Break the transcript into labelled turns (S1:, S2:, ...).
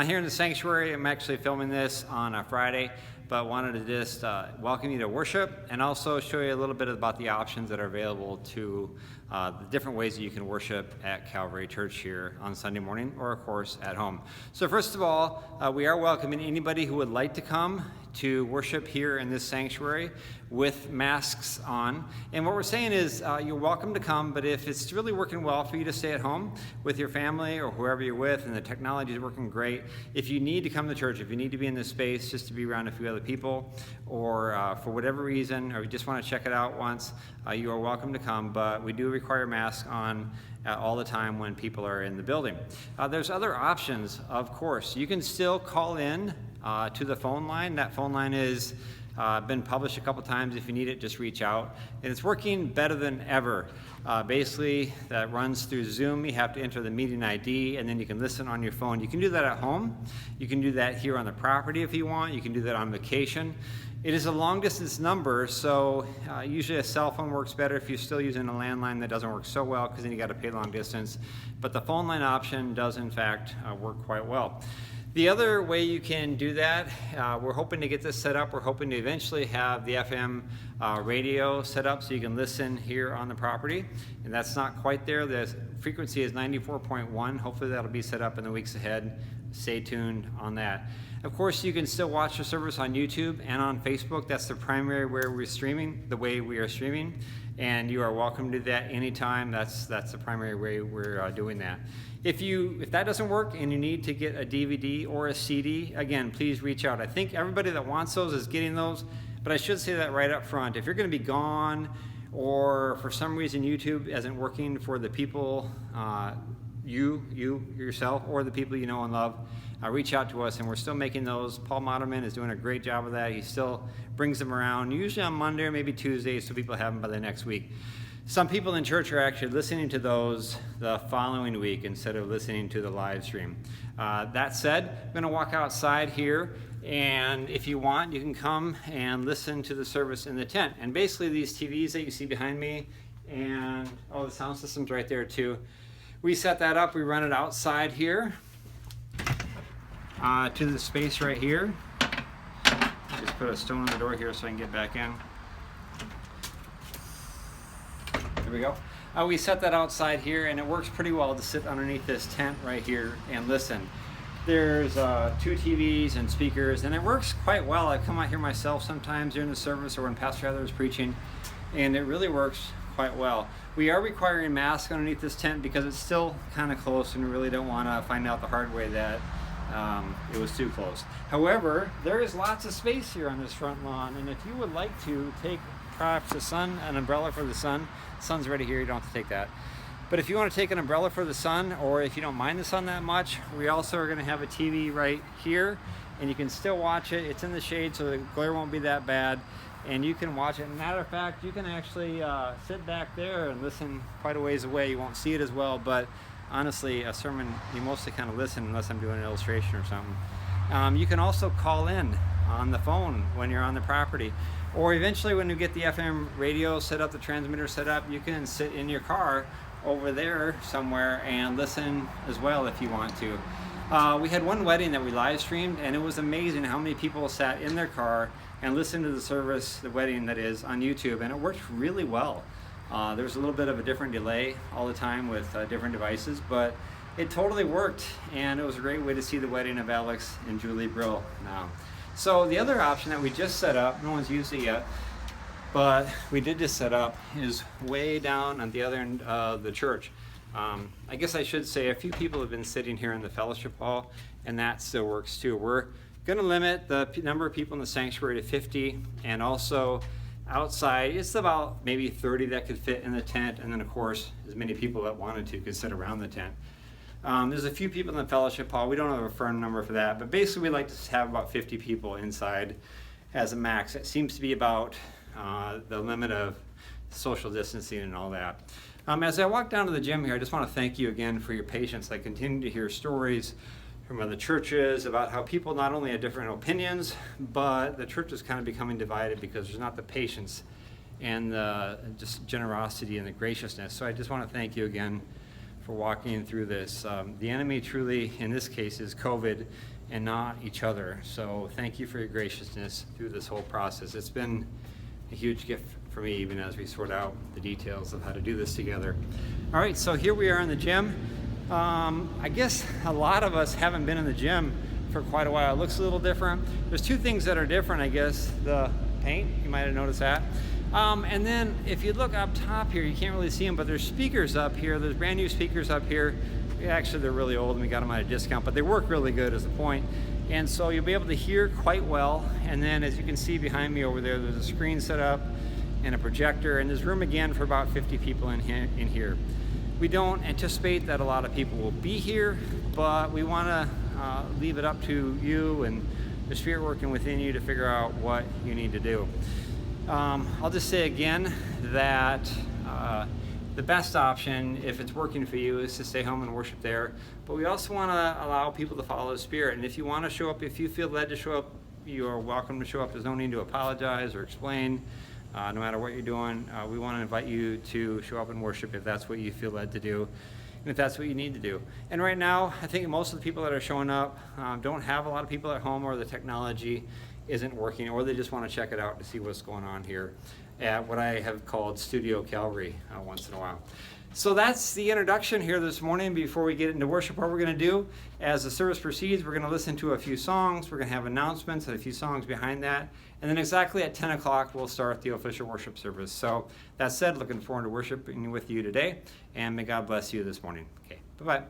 S1: Here in the sanctuary. I'm actually filming this on a Friday, but wanted to just welcome you to worship and also show you a little bit about the options that are available to the different ways that you can worship at Calvary Church here on Sunday morning, or of course at home. So first of all, we are welcoming anybody who would like to come to worship here in this sanctuary with masks on. And what we're saying is you're welcome to come, but if it's really working well for you to stay at home with your family or whoever you're with and the technology is working great, if you need to come to church, if you need to be in this space just to be around a few other people, or for whatever reason, or you just want to check it out once, you are welcome to come, but we do require masks on all the time when people are in the building. There's other options, of course. You can still call in to the phone line. That phone line is been published a couple times. If you need it, just reach out. And it's working better than ever. Basically, that runs through Zoom. You have to enter the meeting ID, and then you can listen on your phone. You can do that at home. You can do that here on the property if you want. You can do that on vacation. It is a long-distance number, so usually a cell phone works better if you're still using a landline. That doesn't work so well because then you got to pay long distance. But the phone line option does, in fact, work quite well. The other way you can do that, we're hoping to get this set up. We're hoping to eventually have the FM radio set up so you can listen here on the property. And that's not quite there. The frequency is 94.1. Hopefully that'll be set up in the weeks ahead. Stay tuned on that. Of course, you can still watch the service on YouTube and on Facebook. That's the primary where we're streaming, the way we are streaming. And you are welcome to do that anytime. That's the primary way we're doing that. If that doesn't work and you need to get a DVD or a CD, again, please reach out. I think everybody that wants those is getting those, but I should say that right up front. If you're going to be gone, or for some reason YouTube isn't working for the people, you yourself, or the people you know and love, reach out to us, and we're still making those. Paul Moderman is doing a great job of that. He still brings them around, usually on Monday or maybe Tuesday, so people have them by the next week. Some people in church are actually listening to those the following week instead of listening to the live stream. That said, I'm going to walk outside here, and if you want, you can come and listen to the service in the tent. And basically these TVs that you see behind me, and the sound system's right there too. We set that up, we run it outside here to the space right here. Just put a stone on the door here so I can get back in. There we go. We set that outside here, and it works pretty well to sit underneath this tent right here and listen. There's 2 TVs and speakers, and it works quite well. I come out here myself sometimes during the service or when Pastor Heather is preaching, and it really works quite well. We are requiring masks underneath this tent because it's still kind of close, and we really don't want to find out the hard way that it was too close. However, there is lots of space here on this front lawn, and if you would like to take perhaps an umbrella for the sun. Sun's right here, you don't have to take that. But if you want to take an umbrella for the sun, or if you don't mind the sun that much, we also are going to have a TV right here, and you can still watch it. It's in the shade, so the glare won't be that bad, and you can watch it. Matter of fact, you can actually sit back there and listen quite a ways away. You won't see it as well, but honestly, a sermon, you mostly kind of listen unless I'm doing an illustration or something. You can also call in on the phone when you're on the property. Or eventually when you get the FM radio set up, the transmitter set up, you can sit in your car over there somewhere and listen as well if you want to. We had one wedding that we live streamed, and it was amazing how many people sat in their car and listened to the service, the wedding that is, on YouTube, and it worked really well. There was a little bit of a different delay all the time with different devices, but it totally worked, and it was a great way to see the wedding of Alex and Julie Brill now. So the other option that we just set up, no one's used it yet, but we did just set up, is way down on the other end of the church. I guess I should say a few people have been sitting here in the fellowship hall, and that still works too. We're going to limit the number of people in the sanctuary to 50, and also outside, it's about maybe 30 that could fit in the tent, and then of course, as many people that wanted to could sit around the tent. There's a few people in the fellowship hall. We don't have a firm number for that, but basically we like to have about 50 people inside as a max. It seems to be about the limit of social distancing and all that. As I walk down to the gym here, I just want to thank you again for your patience. I continue to hear stories from other churches about how people not only have different opinions, but the church is kind of becoming divided because there's not the patience and the just generosity and the graciousness. So I just want to thank you again for walking through this. The enemy truly, in this case, is COVID and not each other. So thank you for your graciousness through this whole process. It's been a huge gift for me, even as we sort out the details of how to do this together. All right, so here we are in the gym. I guess a lot of us haven't been in the gym for quite a while. It looks a little different. There's two things that are different, I guess. The paint, you might have noticed that. And then if you look up top here, you can't really see them, but there's speakers up here. There's brand new speakers up here. Actually, they're really old and we got them at a discount, but they work really good is the point. And so you'll be able to hear quite well. And then as you can see behind me over there, there's a screen set up and a projector, and there's room again for about 50 people in here. We don't anticipate that a lot of people will be here, but we want to leave it up to you and the Spirit working within you to figure out what you need to do. I'll just say again that the best option, if it's working for you, is to stay home and worship there. But we also want to allow people to follow the Spirit. And if you want to show up, if you feel led to show up, you are welcome to show up. There's no need to apologize or explain. No matter what you're doing, we want to invite you to show up and worship if that's what you feel led to do, and if that's what you need to do. And right now, I think most of the people that are showing up don't have a lot of people at home, or the technology isn't working, or they just want to check it out to see what's going on here at what I have called Studio Calvary once in a while. So that's the introduction here this morning. Before we get into worship, what we're going to do as the service proceeds, we're going to listen to a few songs. We're going to have announcements and a few songs behind that. And then exactly at 10 o'clock, we'll start the official worship service. So that said, looking forward to worshiping with you today. And may God bless you this morning. Okay, bye-bye.